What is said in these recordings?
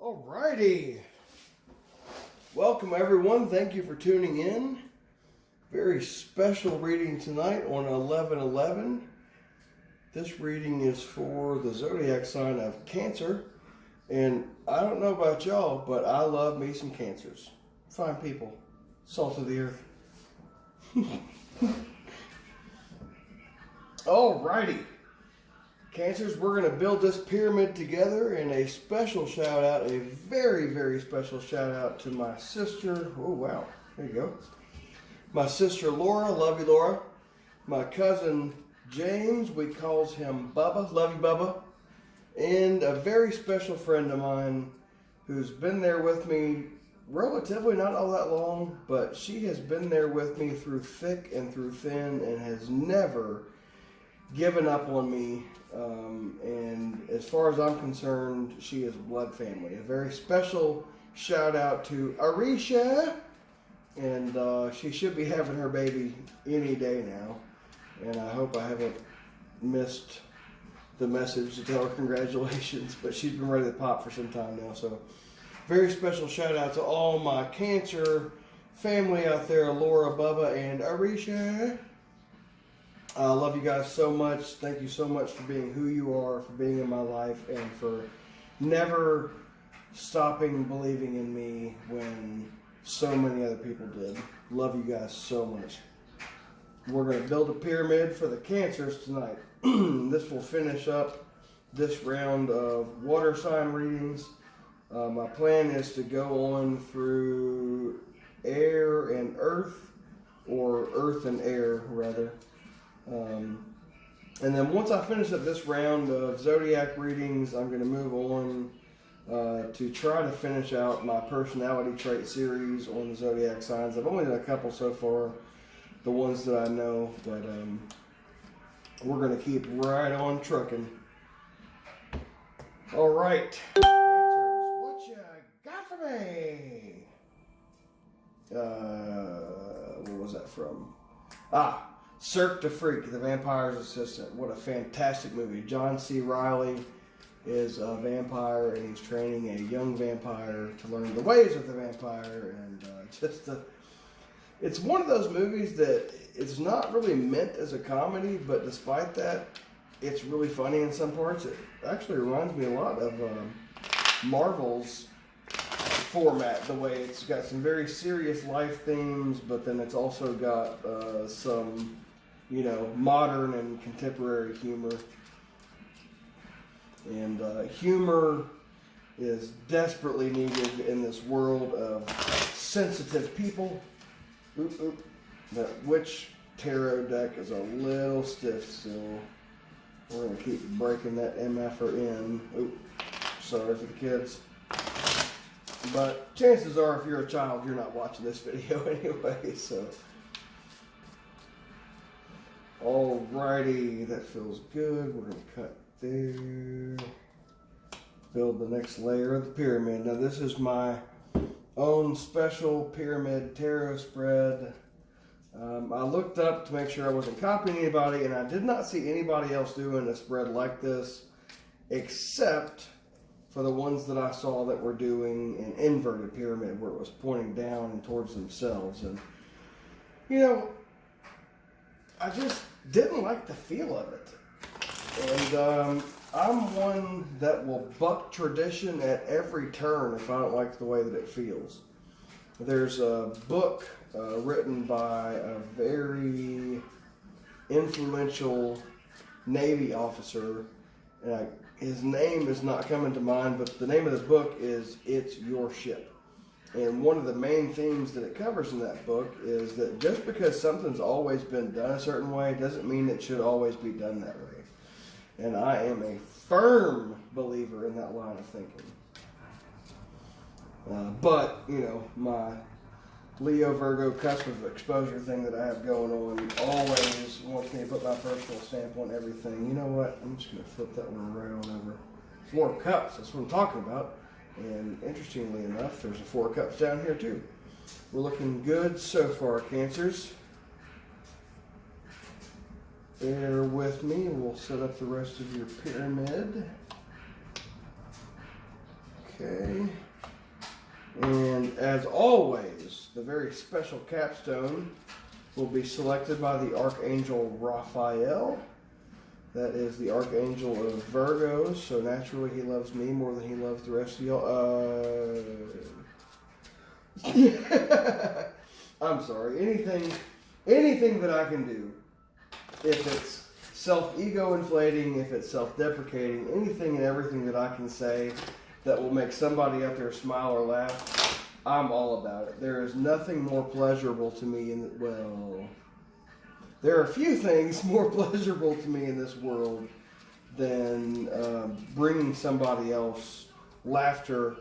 Alrighty. Welcome everyone. Thank you for tuning in. Very special reading tonight on 11/11. This reading is for the zodiac sign of Cancer. And I don't know about y'all, but I love me some Cancers. Fine people. Salt of the earth. Alrighty. Cancers, we're going to build this pyramid together, and a special shout out, a very, very special shout out to my sister. Oh, wow. There you go. My sister Laura. Love you, Laura. My cousin James. We calls him Bubba. Love you, Bubba. And a very special friend of mine who's been there with me relatively not all that long, but she has been there with me through thick and through thin and has never given up on me. And as far as I'm concerned, she is blood family. A very special shout out to Arisha. And she should be having her baby any day now. And I hope I haven't missed the message to tell her congratulations. But she's been ready to pop for some time now. So very special shout out to all my Cancer family out there, Laura, Bubba, and Arisha. I love you guys so much. Thank you so much for being who you are, for being in my life, and for never stopping believing in me when so many other people did. Love you guys so much. We're going to build a pyramid for the Cancers tonight. This will finish up this round of water sign readings. My plan is to go on through air and earth, or earth and air, rather. And then once I finish up this round of zodiac readings, I'm going to move on to try to finish out my personality trait series on the zodiac signs. I've only done a couple so far, the ones that I know, but we're going to keep right on trucking. All right, Cancers, what you got for me? What was that from? Cirque du Freak, The Vampire's Assistant. What a fantastic movie. John C. Reilly is a vampire, and he's training a young vampire to learn the ways of the vampire. And it's one of those movies that it's not really meant as a comedy, but despite that, it's really funny in some parts. It actually reminds me a lot of Marvel's format, the way it's got some very serious life themes, but then it's also got some, modern and contemporary humor. And humor is desperately needed in this world of sensitive people. That witch tarot deck is a little stiff still. We're going to keep breaking that MF'er in. Sorry for the kids. But chances are, if you're a child, you're not watching this video anyway, so. Alrighty, that feels good. We're going to cut there. Build the next layer of the pyramid. Now, this is my own special pyramid tarot spread. I looked up to make sure I wasn't copying anybody, and I did not see anybody else doing a spread like this, except for the ones that I saw that were doing an inverted pyramid where it was pointing down and towards themselves. And, I just didn't like the feel of it. And I'm one that will buck tradition at every turn if I don't like the way that it feels. There's a book written by a very influential Navy officer, and his name is not coming to mind, but the name of this book is It's Your Ship. And one of the main themes that it covers in that book is that just because something's always been done a certain way doesn't mean it should always be done that way. And I am a firm believer in that line of thinking. But, my Leo Virgo cusp of exposure thing that I have going on always wants me to put my personal stamp on everything. You know what? I'm just going to flip that one right on over. 4 of Cups, that's what I'm talking about. And interestingly enough, there's a 4 of Cups down here too. We're looking good so far, Cancers. Bear with me. We'll set up the rest of your pyramid. Okay. as always, the very special capstone will be selected by the Archangel Raphael. That is the Archangel of Virgos, so naturally he loves me more than he loves the rest of y'all. I'm sorry. Anything that I can do, if it's self-ego inflating, if it's self-deprecating, anything and everything that I can say that will make somebody out there smile or laugh, I'm all about it. There is nothing more pleasurable to me there are a few things more pleasurable to me in this world than bringing somebody else laughter,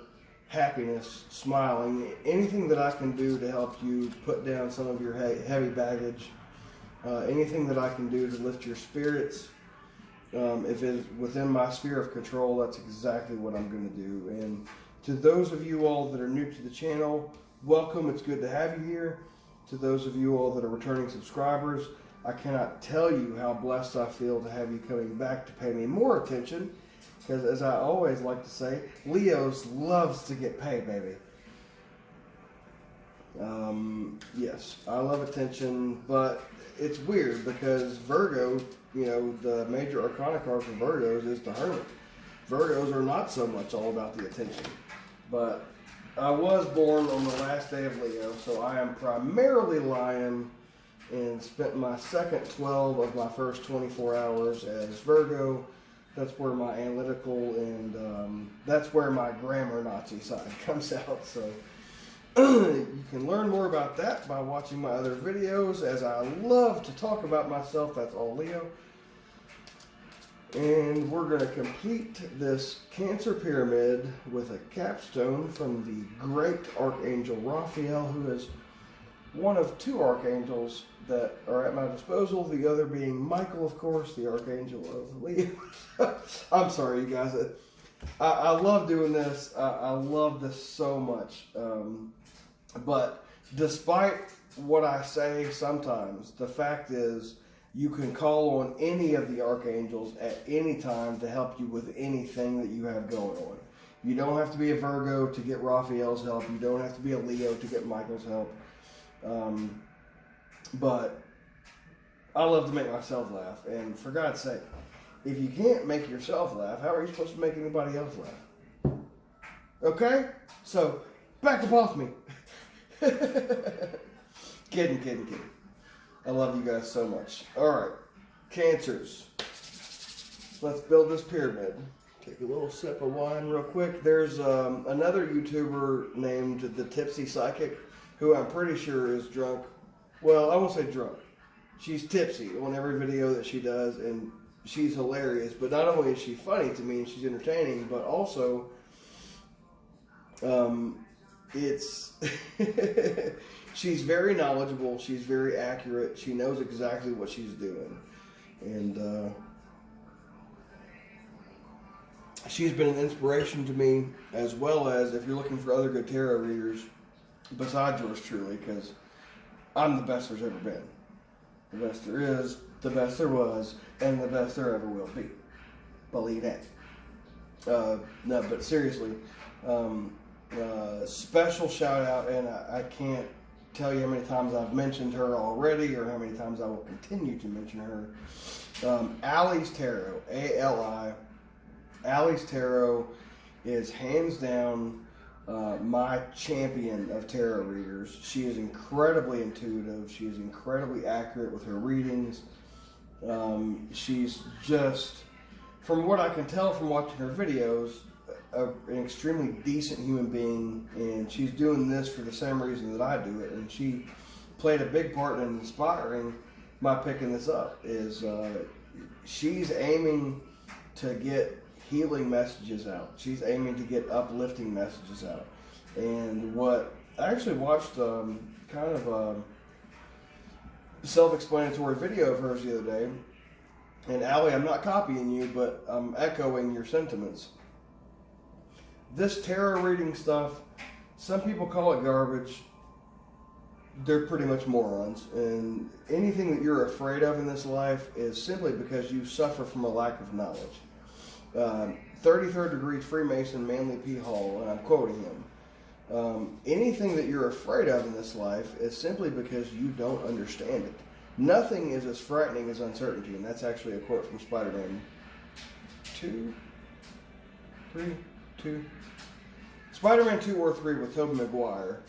happiness, smiling. Anything that I can do to help you put down some of your heavy baggage, anything that I can do to lift your spirits, if it's within my sphere of control, that's exactly what I'm going to do. And to those of you all that are new to the channel, welcome. It's good to have you here. To those of you all that are returning subscribers, I cannot tell you how blessed I feel to have you coming back to pay me more attention. Because as I always like to say, Leos loves to get paid, baby. Yes, I love attention, but it's weird because Virgo, you know, the major arcana card for Virgos is the Hermit. Virgos are not so much all about the attention. But I was born on the last day of Leo, so I am primarily Lion and spent my second 12 of my first 24 hours as Virgo. That's where my analytical and that's where my grammar Nazi side comes out. So you can learn more about that by watching my other videos, as I love to talk about myself. That's all Leo. And we're going to complete this Cancer pyramid with a capstone from the great Archangel Raphael, who is one of two archangels that are at my disposal, the other being Michael, of course, the Archangel of Leo. I'm sorry, you guys. I love doing this. I love this so much. But despite what I say sometimes, the fact is you can call on any of the archangels at any time to help you with anything that you have going on. You don't have to be a Virgo to get Raphael's help. You don't have to be a Leo to get Michael's help. But I love to make myself laugh, and for God's sake, if you can't make yourself laugh, how are you supposed to make anybody else laugh? Okay? So, back up off me. Kidding. I love you guys so much. Alright, Cancers. Let's build this pyramid. Take a little sip of wine real quick. There's another YouTuber named The Tipsy Psychic, who I'm pretty sure is drunk. Well, I won't say drunk. She's tipsy on every video that she does, and she's hilarious. But not only is she funny to me and she's entertaining, but also it's she's very knowledgeable, she's very accurate, she knows exactly what she's doing. And she's been an inspiration to me, as well as if you're looking for other good tarot readers besides yours truly, because I'm the best there's ever been. The best there is, the best there was, and the best there ever will be. Believe that. No, but seriously, special shout out, and I can't tell you how many times I've mentioned her already, or how many times I will continue to mention her. Allie's Tarot, A-L-I. Allie's Tarot is hands down my champion of tarot readers. She is incredibly intuitive. She is incredibly accurate with her readings. She's just, from what I can tell from watching her videos, an extremely decent human being, and she's doing this for the same reason that I do it. And she played a big part in inspiring my picking this up. Is she's aiming to get healing messages out. She's aiming to get uplifting messages out. And what I actually watched kind of a self-explanatory video of hers the other day. And Allie, I'm not copying you, but I'm echoing your sentiments. This tarot reading stuff, some people call it garbage. They're pretty much morons. And anything that you're afraid of in this life is simply because you suffer from a lack of knowledge. 33rd degree Freemason Manly P. Hall, and I'm quoting him. Anything that you're afraid of in this life is simply because you don't understand it. Nothing is as frightening as uncertainty, and that's actually a quote from Spider-Man 2? Spider-Man 2 or 3 with Tobey Maguire.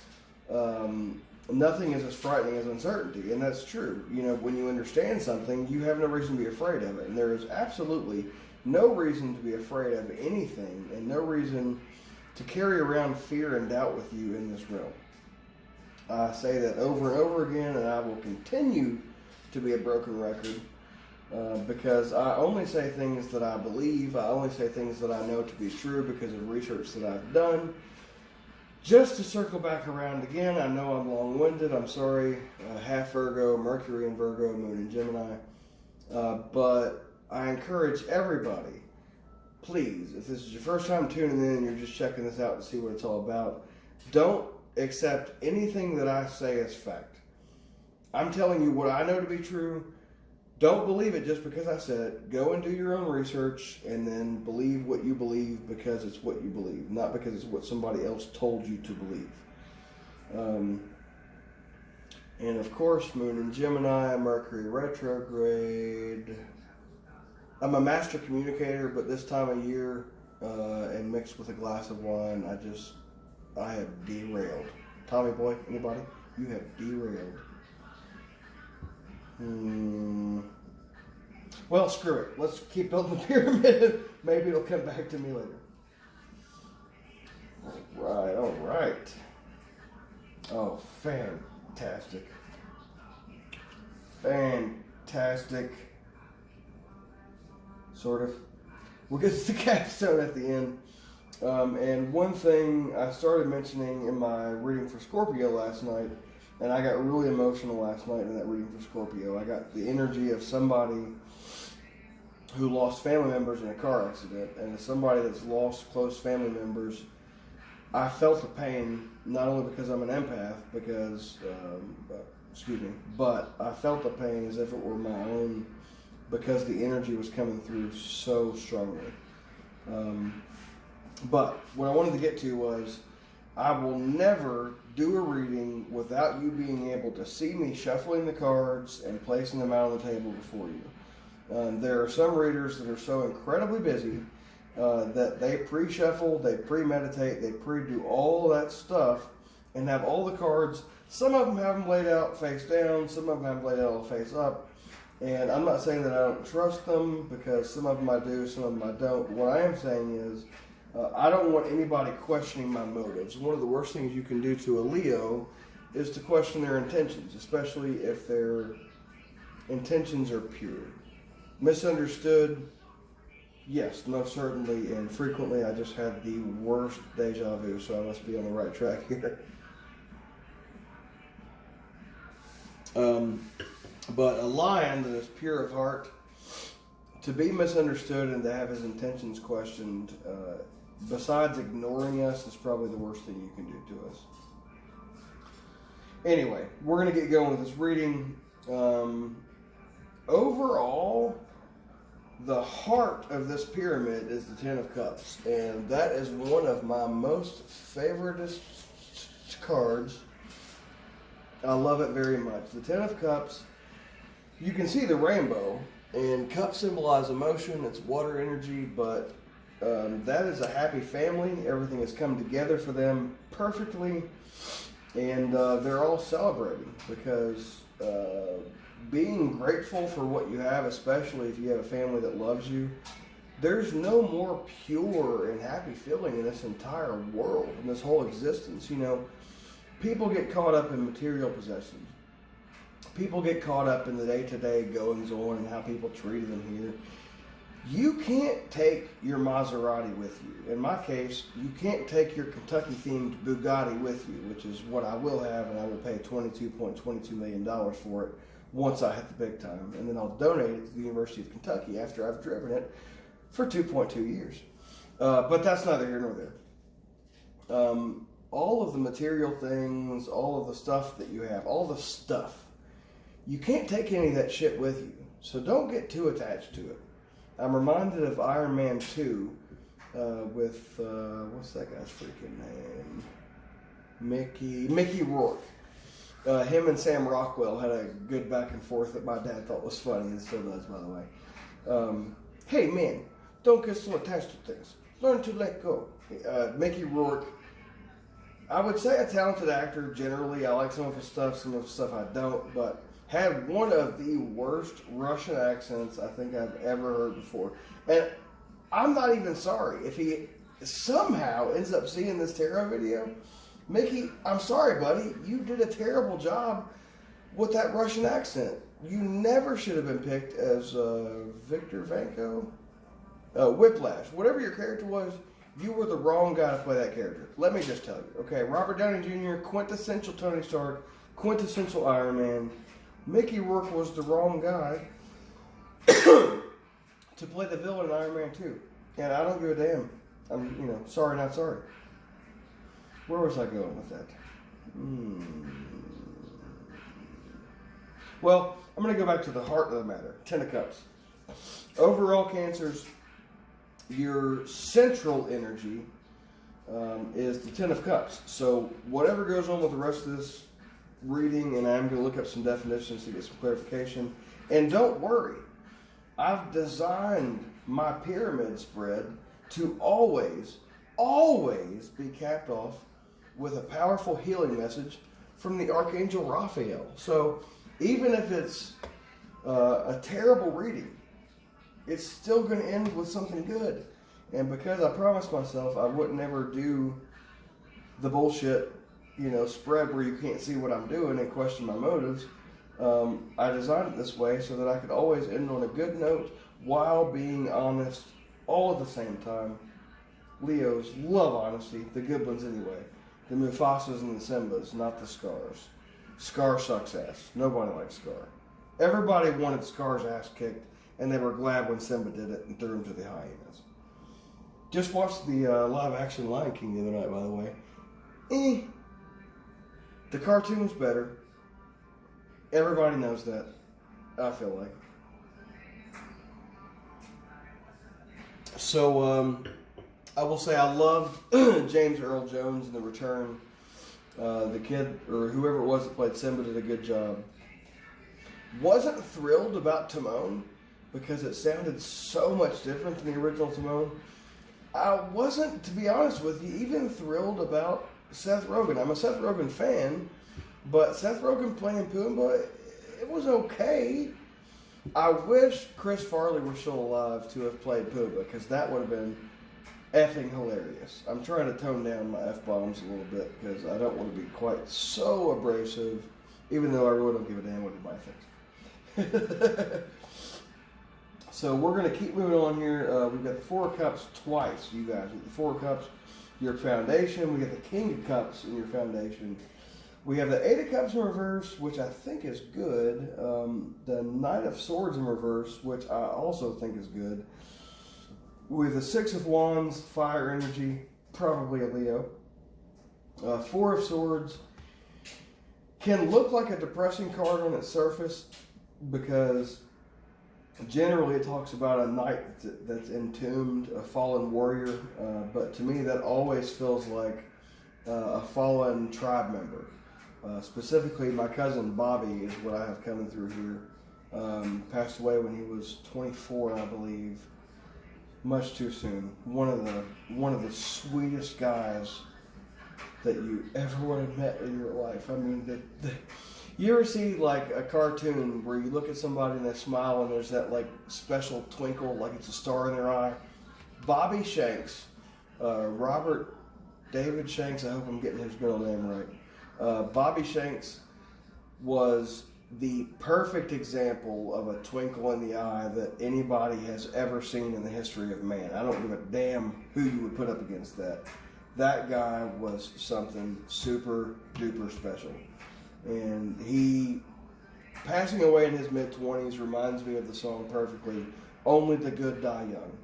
Nothing is as frightening as uncertainty, and that's true. You know, when you understand something, you have no reason to be afraid of it, and there is absolutely no reason to be afraid of anything, and no reason to carry around fear and doubt with you in this realm. I say that over and over again, and I will continue to be a broken record, because I only say things that I believe. I only say things that I know to be true because of research that I've done. Just to circle back around again, I know I'm long-winded, I'm sorry, half Virgo, Mercury in Virgo, Moon in Gemini, but I encourage everybody, please, if this is your first time tuning in and you're just checking this out to see what it's all about, don't accept anything that I say as fact. I'm telling you what I know to be true. Don't believe it just because I said it. Go and do your own research and then believe what you believe because it's what you believe, not because it's what somebody else told you to believe. And of course, Moon in Gemini, Mercury retrograde. I'm a master communicator, but this time of year and mixed with a glass of wine, I have derailed. Tommy boy, anybody? You have derailed. Well, screw it. Let's keep building the pyramid. Maybe it'll come back to me later. All right. Oh, fantastic. Sort of. We'll get to the capstone at the end. And one thing I started mentioning in my reading for Scorpio last night, and I got really emotional last night in that reading for Scorpio. I got the energy of somebody who lost family members in a car accident, and as somebody that's lost close family members, I felt the pain, not only because I'm an empath, but I felt the pain as if it were my own, because the energy was coming through so strongly. But what I wanted to get to was, I will never do a reading without you being able to see me shuffling the cards and placing them out on the table before you. There are some readers that are so incredibly busy that they pre-shuffle, they premeditate, they pre-do all that stuff and have all the cards. Some of them have them laid out face down, some of them have them laid out face up. And I'm not saying that I don't trust them, because some of them I do, some of them I don't. What I am saying is, I don't want anybody questioning my motives. One of the worst things you can do to a Leo is to question their intentions, especially if their intentions are pure. Misunderstood, yes, most certainly, and frequently. I just had the worst deja vu, so I must be on the right track here. But a lion that is pure of heart, to be misunderstood and to have his intentions questioned, besides ignoring us, is probably the worst thing you can do to us. Anyway, we're going to get going with this reading. Overall, the heart of this pyramid is the Ten of Cups, and that is one of my most favorite cards. I love it very much. The Ten of Cups, you can see the rainbow, and cups symbolize emotion. It's water energy, but that is a happy family. Everything has come together for them perfectly, and they're all celebrating because being grateful for what you have, especially if you have a family that loves you, there's no more pure and happy feeling in this entire world, in this whole existence. You know, people get caught up in material possessions. People get caught up in the day-to-day goings-on and how people treat them here. You can't take your Maserati with you. In my case, you can't take your Kentucky-themed Bugatti with you, which is what I will have, and I will pay $22.22 million for it once I hit the big time. And then I'll donate it to the University of Kentucky after I've driven it for 2.2 years. But that's neither here nor there. All of the material things, all of the stuff that you have, all the stuff, you can't take any of that shit with you. So don't get too attached to it. I'm reminded of Iron Man 2 with, what's that guy's freaking name? Mickey Rourke. Him and Sam Rockwell had a good back and forth that my dad thought was funny, and still does, by the way. Hey man, don't get so attached to things. Learn to let go. Mickey Rourke, I would say a talented actor generally. I like some of his stuff, some of his stuff I don't, but had one of the worst Russian accents I think I've ever heard before. And I'm not even sorry if he somehow ends up seeing this tarot video. Mickey, I'm sorry, buddy. You did a terrible job with that Russian accent. You never should have been picked as Victor Vanko. Whiplash. Whatever your character was, you were the wrong guy to play that character. Let me just tell you. Okay, Robert Downey Jr., quintessential Tony Stark, quintessential Iron Man. Mickey Rourke was the wrong guy to play the villain in Iron Man 2. And I don't give a damn. I'm, sorry, not sorry. Where was I going with that? Well, I'm going to go back to the heart of the matter. 10 of Cups. Overall, Cancers, your central energy is the 10 of Cups. So whatever goes on with the rest of this reading, and I'm going to look up some definitions to get some clarification. And don't worry, I've designed my pyramid spread to always be capped off with a powerful healing message from the Archangel Raphael. So even if it's a terrible reading, it's still going to end with something good. And because I promised myself I would never do the bullshit, spread where you can't see what I'm doing and question my motives, I designed it this way so that I could always end on a good note while being honest all at the same time. Leos love honesty, the good ones anyway. The Mufasas and the Simbas, not the Scars. Scar sucks ass. Nobody likes Scar. Everybody wanted Scar's ass kicked, and they were glad when Simba did it and threw him to the hyenas. Just watched the live-action Lion King the other night, by the way. The cartoon was better. Everybody knows that, I feel like. So, I will say I loved James Earl Jones in The Return. The kid, or whoever it was that played Simba, did a good job. Wasn't thrilled about Timon because it sounded so much different than the original Timon. I wasn't, to be honest with you, even thrilled about Seth Rogen. I'm a Seth Rogen fan, but Seth Rogen playing Pumbaa, it was okay. I wish Chris Farley were still alive to have played Pumbaa, because that would have been effing hilarious. I'm trying to tone down my F-bombs a little bit because I don't want to be quite so abrasive, even though I really don't give a damn what anybody thinks. So we're going to keep moving on here. We've got the Four of Cups twice, you guys. The Four of Cups, your foundation. We got the King of Cups in your foundation. We have the Eight of Cups in reverse, which I think is good. The Knight of Swords in reverse, which I also think is good. With the Six of Wands, fire energy, probably a Leo. Four of Swords can look like a depressing card on its surface because generally it talks about a knight that's entombed, a fallen warrior. But to me that always feels like a fallen tribe member. Specifically, my cousin Bobby is what I have coming through here. Passed away when he was 24, I believe. Much too soon. One of the sweetest guys that you ever would have met in your life. I mean, you ever see like a cartoon where you look at somebody and they smile and there's that like special twinkle, like it's a star in their eye? Bobby Shanks, Robert David Shanks, I hope I'm getting his middle name right. Bobby Shanks was the perfect example of a twinkle in the eye that anybody has ever seen in the history of man. I don't give a damn who you would put up against that. That guy was something super duper special. And he, passing away in his mid-20s, reminds me of the song perfectly, Only the Good Die Young.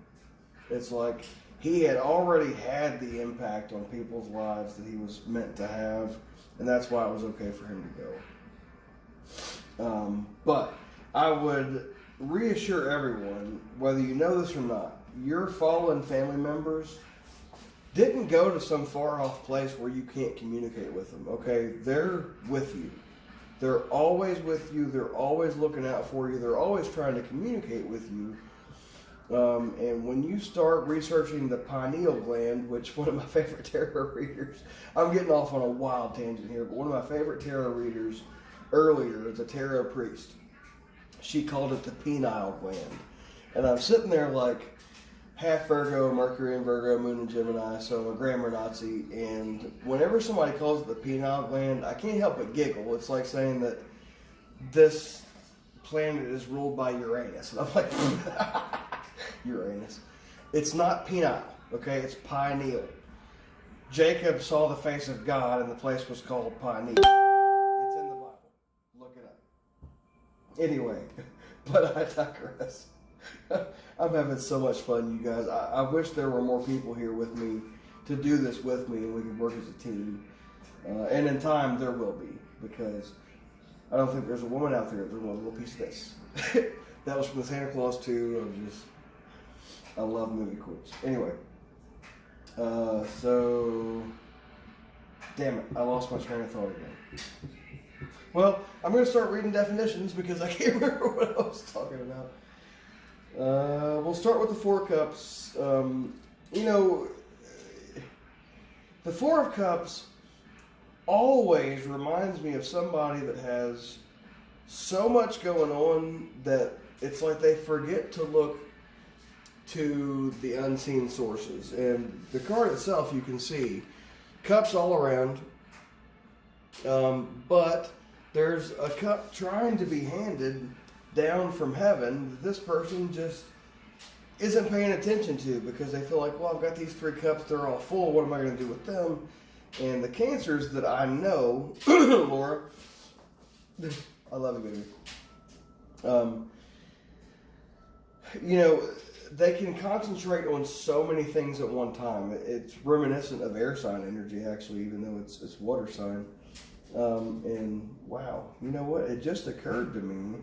It's like he had already had the impact on people's lives that he was meant to have, and that's why it was okay for him to go. But I would reassure everyone, whether you know this or not, your fallen family members didn't go to some far off place where you can't communicate with them, okay? They're with you. They're always with you. They're always looking out for you. They're always trying to communicate with you. And when you start researching the pineal gland, which one of my favorite tarot readers, I'm getting off on a wild tangent here, but one of my favorite tarot readers earlier is a tarot priest. She called it the pineal gland. And I'm sitting there like half Virgo, Mercury in Virgo, Moon in Gemini, so I'm a grammar Nazi. And whenever somebody calls it the pineal gland, I can't help but giggle. It's like saying that this planet is ruled by Uranus. And I'm like, Uranus. It's not penile, okay? It's pineal. Jacob saw the face of God and the place was called pineal. It's in the Bible. Look it up. Anyway, but I digress. I'm having so much fun, you guys. I wish there were more people here with me to do this with me and we could work as a team. And in time, there will be, because I don't think there's a woman out there that doesn't want a little piece of this. That was from the Santa Claus 2. I love movie quotes. Anyway, so, damn it, I lost my train of thought again. Well, I'm going to start reading definitions because I can't remember what I was talking about. We'll start with the Four of Cups. You know, the Four of Cups always reminds me of somebody that has so much going on that it's like they forget to look to the unseen sources. And the card itself, you can see cups all around, but there's a cup trying to be handed down from heaven that this person just isn't paying attention to because they feel like, well, I've got these 3 cups, they're all full, what am I going to do with them? And the Cancers that I know, Laura, I love you, baby. You know, they can concentrate on so many things at one time. It's reminiscent of air sign energy, actually, even though it's water sign. And wow, you know what? It just occurred to me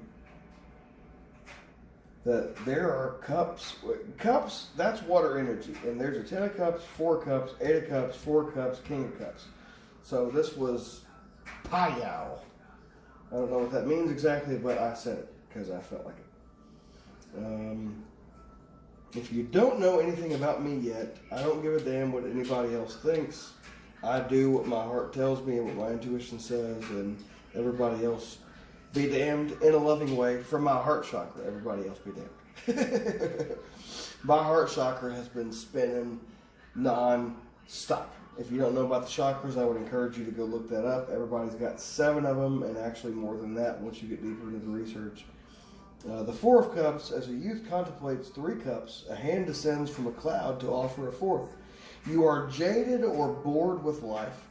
that there are cups. Cups, that's water energy. And there's a 10 of cups, 4 cups, 8 of cups, 4 cups, king of cups. So this was Payal. I don't know what that means exactly, but I said it because I felt like it. If you don't know anything about me yet, I don't give a damn what anybody else thinks. I do what my heart tells me and what my intuition says, and everybody else be damned in a loving way from my heart chakra. Everybody else be damned. My heart chakra has been spinning non-stop. If you don't know about the chakras, I would encourage you to go look that up. Everybody's got 7 of them, and actually more than that once you get deeper into the research. The 4 of Cups, as a youth contemplates 3 cups, a hand descends from a cloud to offer a 4th. You are jaded or bored with life.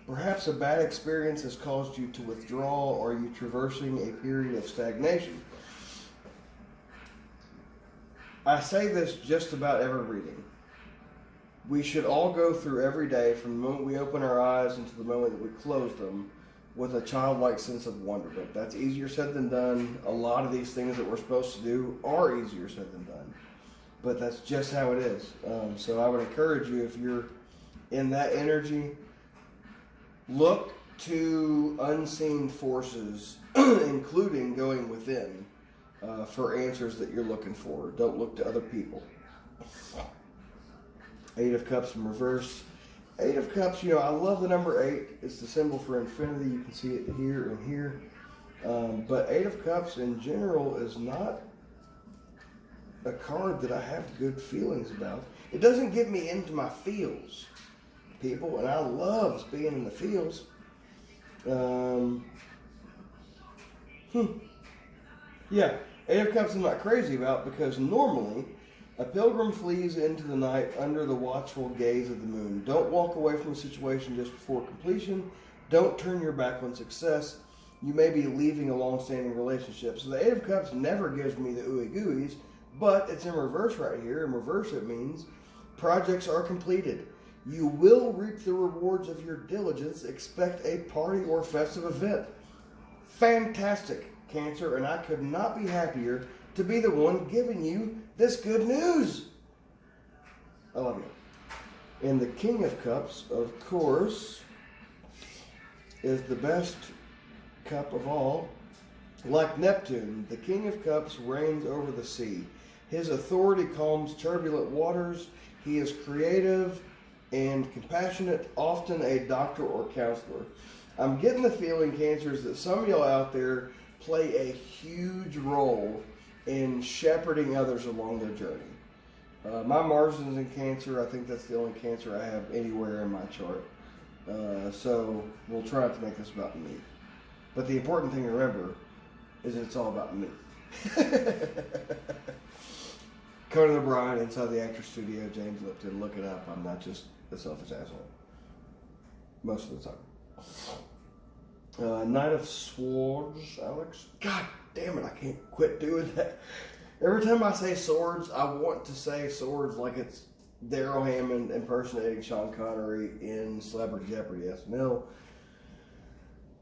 Perhaps a bad experience has caused you to withdraw, or you traversing a period of stagnation. I say this just about every reading. We should all go through every day from the moment we open our eyes until the moment that we close them with a childlike sense of wonderment. That's easier said than done. A lot of these things that we're supposed to do are easier said than done. But that's just how it is. So I would encourage you, if you're in that energy, look to unseen forces, including going within, for answers that you're looking for. Don't look to other people. 8 of Cups in reverse. 8 of Cups, you know, I love the number 8. It's the symbol for infinity. You can see it here and here. But 8 of Cups in general is not a card that I have good feelings about. It doesn't get me into my feels, people, and I love being in the feels. Yeah, 8 of Cups I'm not crazy about, because normally a pilgrim flees into the night under the watchful gaze of the moon. Don't walk away from a situation just before completion. Don't turn your back on success. You may be leaving a long-standing relationship. So the 8 of Cups never gives me the ooey gooeys, but it's in reverse right here. In reverse, it means projects are completed. You will reap the rewards of your diligence. Expect a party or festive event. Fantastic, Cancer, and I could not be happier to be the one giving you this good news. I love you. And the King of Cups, of course, is the best cup of all. Like Neptune, the King of Cups reigns over the sea. His authority calms turbulent waters. He is creative and compassionate, often a doctor or counselor. I'm getting the feeling, Cancers, that some of y'all out there play a huge role in shepherding others along their journey. My Mars is in Cancer. I think that's the only Cancer I have anywhere in my chart. So we'll try not to make this about me. But the important thing to remember is it's all about me. Conan O'Brien, Inside the Actors Studio, James Lipton. Look it up. I'm not just a selfish asshole. Most of the time. Knight of Swords, Alex. God damn it, I can't quit doing that. Every time I say swords, I want to say swords like it's Daryl Hammond impersonating Sean Connery in Celebrity Jeopardy SNL.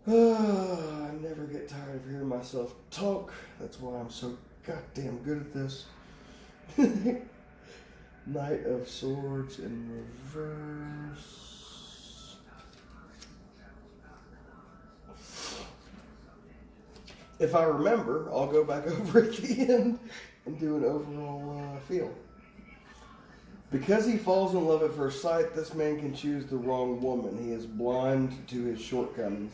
I never get tired of hearing myself talk. That's why I'm so goddamn good at this. Knight of Swords in reverse. If I remember, I'll go back over at the end and do an overall feel. Because he falls in love at first sight, this man can choose the wrong woman. He is blind to his shortcomings.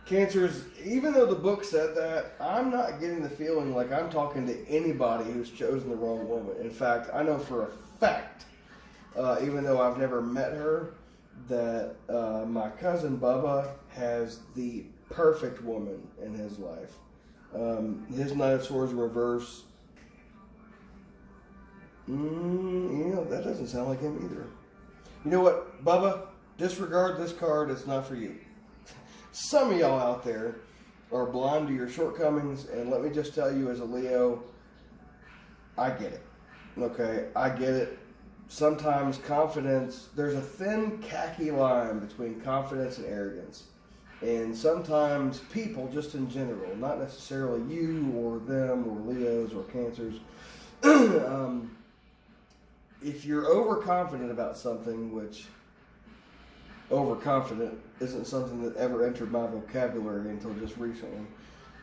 Cancers, even though the book said that, I'm not getting the feeling like I'm talking to anybody who's chosen the wrong woman. In fact, I know for a fact, even though I've never met her, that my cousin Bubba has the perfect woman in his life. His Knight of Swords in reverse, that doesn't sound like him either. You know what, Bubba? Disregard this card. It's not for you. Some of y'all out there are blind to your shortcomings, and let me just tell you as a Leo, I get it. Okay, I get it. Sometimes confidence, there's a thin khaki line between confidence and arrogance. And sometimes people, just in general, not necessarily you or them or Leos or Cancers, if you're overconfident about something, which overconfident isn't something that ever entered my vocabulary until just recently.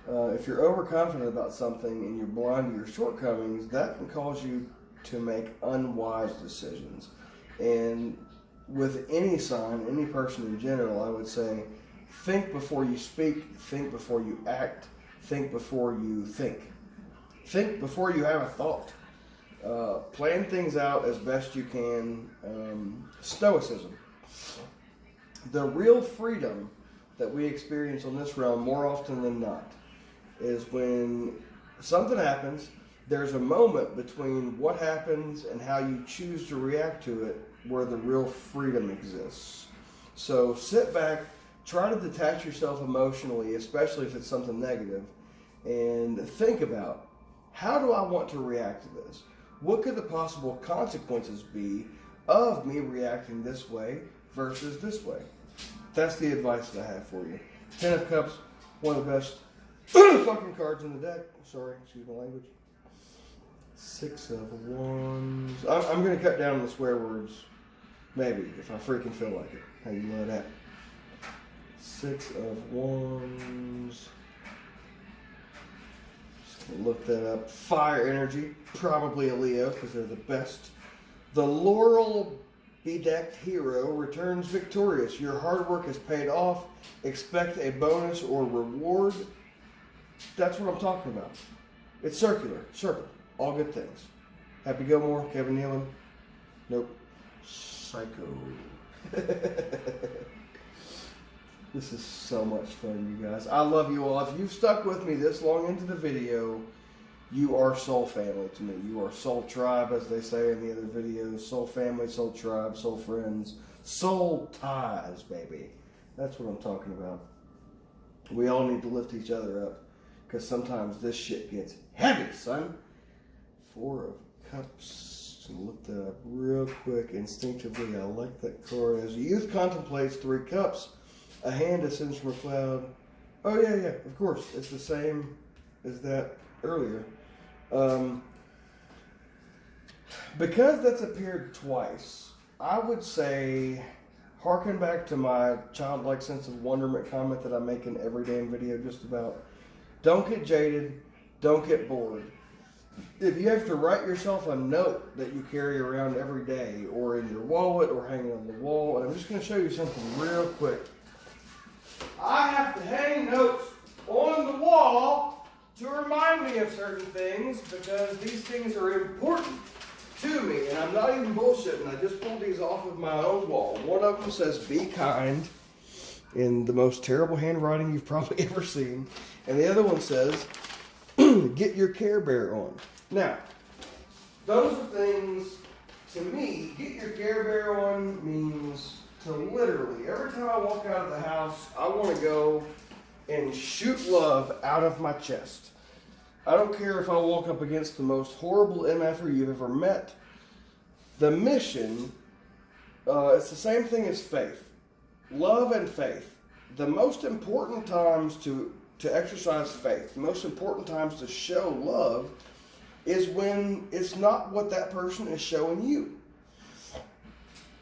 If you're overconfident about something and you're blind to your shortcomings, that can cause you to make unwise decisions. And with any sign, any person in general, I would say, think before you speak, think before you act, think before you think. Think before you have a thought. Plan things out as best you can. Stoicism. The real freedom that we experience on this realm more often than not is when something happens, there's a moment between what happens and how you choose to react to it where the real freedom exists. So sit back, try to detach yourself emotionally, especially if it's something negative, and think about, how do I want to react to this? What could the possible consequences be of me reacting this way versus this way? That's the advice that I have for you. Ten of Cups, one of the best fucking cards in the deck. Sorry, excuse my language. Six of Wands. I'm going to cut down on the swear words, maybe, if I freaking feel like it. How you know that? Six of Wands. Just going to look that up. Fire energy. Probably a Leo, because they're the best. The Laurel bedecked hero returns victorious. Your hard work is paid off. Expect a bonus or reward. That's what I'm talking about. It's circular. Circle. All good things. Happy Gilmore, Kevin Nealon. Nope. Psycho. This is so much fun, you guys. I love you all. If you've stuck with me this long into the video, you are soul family to me. You are soul tribe, as they say in the other videos. Soul family, soul tribe, soul friends, soul ties, baby. That's what I'm talking about. We all need to lift each other up, because sometimes this shit gets heavy, son. Four of Cups. Look that up real quick. Instinctively, I like that card. As youth contemplates, 3 cups. A hand ascends from a cloud. Oh, yeah, of course. It's the same as that earlier. Because that's appeared twice, I would say, harken back to my childlike sense of wonderment comment that I make in every damn video just about. Don't get jaded. Don't get bored. If you have to write yourself a note that you carry around every day, or in your wallet, or hanging on the wall, and I'm just going to show you something real quick. I have to hang notes on the wall to remind me of certain things because these things are important to me, and I'm not even bullshitting. I just pulled these off of my own wall. One of them says, "Be kind," in the most terrible handwriting you've probably ever seen. And the other one says, "Get your Care Bear on." Now, those are things, to me, get your Care Bear on means to literally, every time I walk out of the house, I want to go and shoot love out of my chest. I don't care if I walk up against the most horrible MFer you've ever met. The mission, it's the same thing as faith. Love and faith. The most important times to exercise faith, the most important times to show love is when it's not what that person is showing you.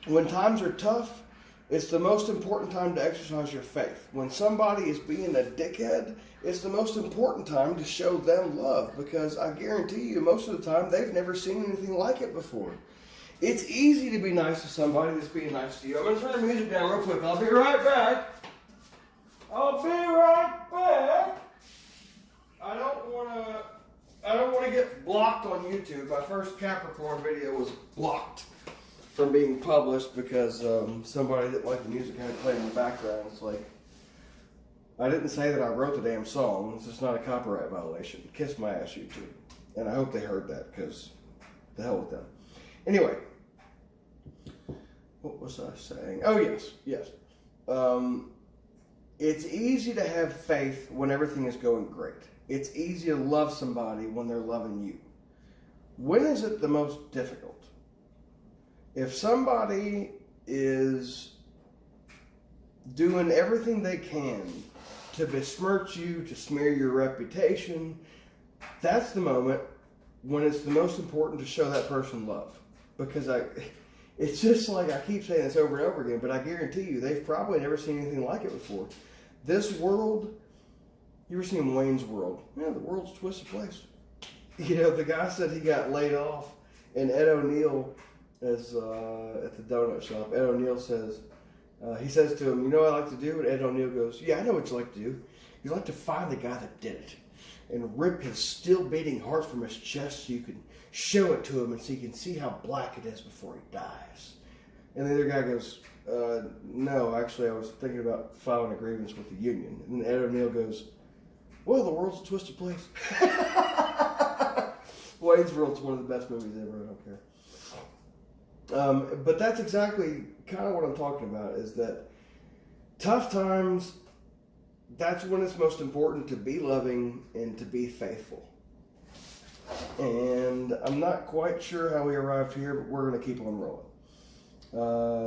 When times are tough, it's the most important time to exercise your faith. When somebody is being a dickhead, it's the most important time to show them love, because I guarantee you most of the time they've never seen anything like it before. It's easy to be nice to somebody that's being nice to you. I'm going to turn the music down real quick. I'll be right back. I'll be right back. I don't want to get blocked on YouTube. My first Capricorn video was blocked from being published because somebody didn't like the music I had playing in the background. It's like, I didn't say that I wrote the damn song. It's just not a copyright violation. Kiss my ass, YouTube. And I hope they heard that, because the hell with them. Anyway, what was I saying? Oh, yes. It's easy to have faith when everything is going great. It's easy to love somebody when they're loving you. When is it the most difficult? If somebody is doing everything they can to besmirch you, to smear your reputation, that's the moment when it's the most important to show that person love. Because it's just like, I keep saying this over and over again, but I guarantee you, they've probably never seen anything like it before. This world, you ever seen Wayne's World? Yeah, the world's a twisted place. You know, the guy said he got laid off, and Ed O'Neill is at the donut shop. Ed O'Neill says, he says to him, "You know what I like to do?" And Ed O'Neill goes, "Yeah, I know what you like to do. You like to find the guy that did it and rip his still beating heart from his chest so you can show it to him and so you can see how black it is before he dies." And the other guy goes, "No, actually, I was thinking about filing a grievance with the union." And Ed O'Neill goes, "Well, the world's a twisted place." Wayne's World's one of the best movies ever. I don't care. But that's exactly kind of what I'm talking about, is that tough times, that's when it's most important to be loving and to be faithful. And I'm not quite sure how we arrived here, but we're going to keep on rolling.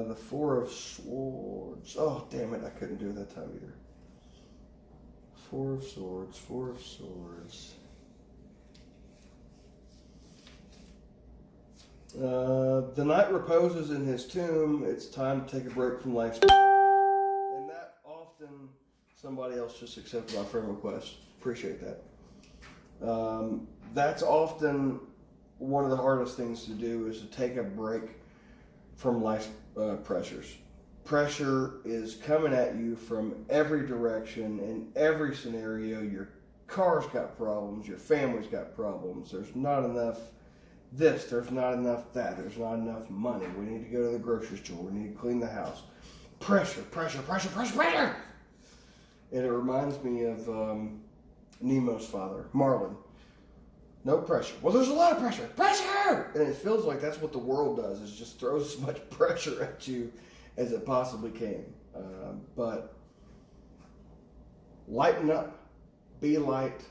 The Four of Swords. Oh, damn it, I couldn't do it that time either. Four of Swords, Four of Swords. The knight reposes in his tomb. It's time to take a break from life's and that often somebody else just accepted my friend request. Appreciate that. That's often one of the hardest things to do, is to take a break from life's pressures. Pressure is coming at you from every direction, in every scenario. Your car's got problems, your family's got problems, there's not enough this, there's not enough that, there's not enough money, we need to go to the grocery store, we need to clean the house. Pressure. And it reminds me of Nemo's father, Marlin. No pressure. Well, there's a lot of pressure. Pressure! And it feels like that's what the world does, is just throws as much pressure at you as it possibly can. But lighten up, be light,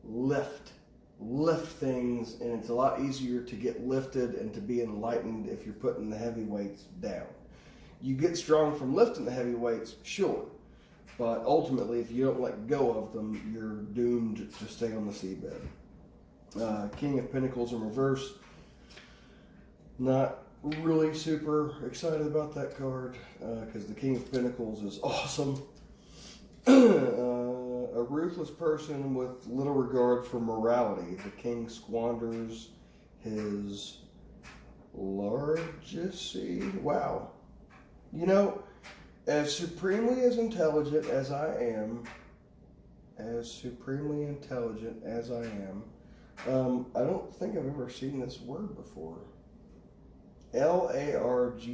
lift things, and it's a lot easier to get lifted and to be enlightened if you're putting the heavy weights down. You get strong from lifting the heavy weights, sure, but ultimately if you don't let go of them, you're doomed to stay on the seabed. King of Pentacles in reverse. Not really super excited about that card because the King of Pentacles is awesome. A ruthless person with little regard for morality. The king squanders his largesse. Wow. You know, as supremely as intelligent as I am, I don't think I've ever seen this word before. Largesse.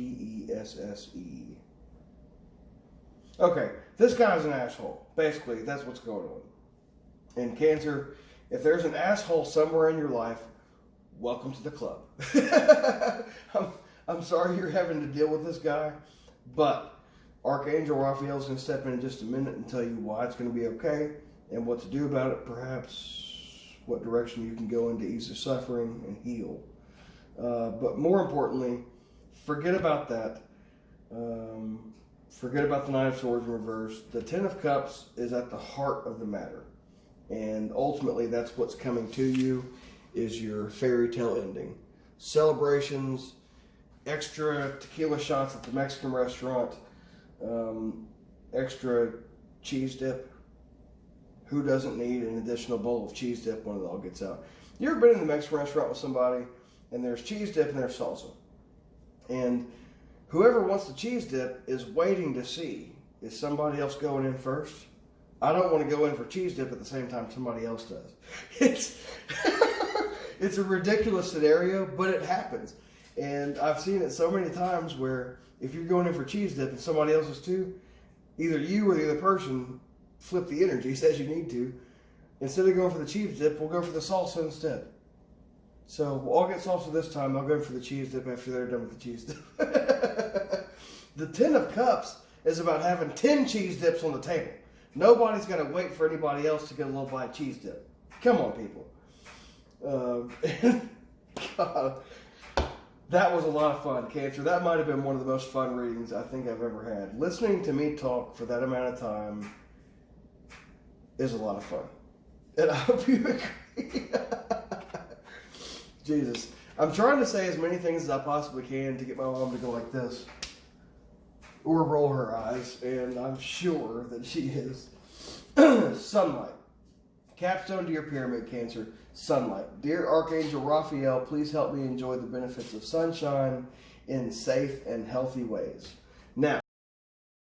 Okay, this guy's an asshole. Basically, that's what's going on. And Cancer, if there's an asshole somewhere in your life, welcome to the club. I'm sorry you're having to deal with this guy, but Archangel Raphael's going to step in just a minute and tell you why it's going to be okay and what to do about it, perhaps what direction you can go in to ease the suffering and heal. But more importantly, forget about that. Forget about the Nine of Swords in reverse. The Ten of Cups is at the heart of the matter. And ultimately, that's what's coming to you, is your fairy tale ending. Celebrations, extra tequila shots at the Mexican restaurant, extra cheese dip. Who doesn't need an additional bowl of cheese dip when it all gets out? You ever been in the Mexican restaurant with somebody, and there's cheese dip and there's salsa? And whoever wants the cheese dip is waiting to see, is somebody else going in first? I don't want to go in for cheese dip at the same time somebody else does. It's a ridiculous scenario, but it happens. And I've seen it so many times where if you're going in for cheese dip and somebody else is too, either you or the other person flip the energy, says you need to. Instead of going for the cheese dip, we'll go for the salsa instead. So we'll all get salsa this time. I'll go for the cheese dip after they're done with the cheese dip. The Ten of Cups is about having 10 cheese dips on the table. Nobody's going to wait for anybody else to get a little bite of cheese dip. Come on, people. God, that was a lot of fun, Cancer. That might have been one of the most fun readings I think I've ever had. Listening to me talk for that amount of time is a lot of fun. And I hope you agree. Jesus. I'm trying to say as many things as I possibly can to get my mom to go like this. Or roll her eyes. And I'm sure that she is. Sunlight. Capstone to your pyramid, Cancer. Sunlight. Dear Archangel Raphael, please help me enjoy the benefits of sunshine in safe and healthy ways.